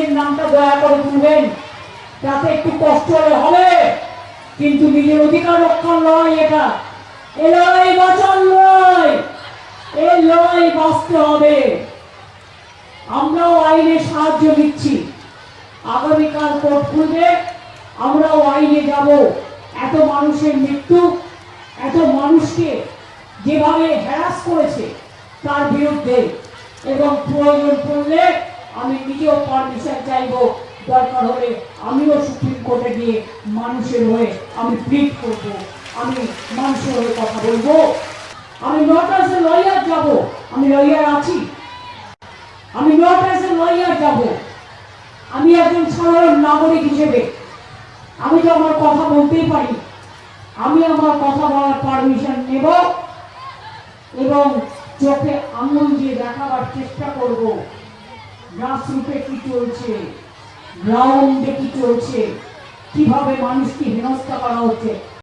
নিজের নামটা দয়া করে তুলবেন, তাতে একটু কষ্ট হলে হবে, কিন্তু নিজের অধিকার রক্ষার লড়াই এটা। এই লড়াই বাঁচার লড়াই, এই লড়াই বাঁচতে হবে। আমরাও আইনে সাহায্য দিচ্ছি, আগামীকাল কোর্ট খুলবে, আমরাও আইনে যাব। এত মানুষের মৃত্যু, এত মানুষকে যেভাবে হ্যারাস করেছে তার বিরুদ্ধে, এবং প্রয়োজন পড়লে আমি নিজেও পারমিশন চাইব, দরকার হলে আমিও সুপ্রিম কোর্টে গিয়ে মানুষের হয়ে আমি প্লিড করব, আমি মানুষের হয়ে কথা বলবো। আমি নট অ্যাজ এ লয়ার যাব, আমি লয়ার আছি, আমি নট অ্যাজ এ লয়ার যাব, আমি একজন সাধারণ নাগরিক হিসেবে আমি তো আমার কথা বলতেই পারি, আমি আমার কথা বলার পারমিশন নেব এবং চোখে আঙুল দিয়ে দেখাবার চেষ্টা করব গ্রাসরুটে কি চলছে, গ্রাউন্ডে কি চলছে, কিভাবে মানুষকে হেনস্থা করা হচ্ছে।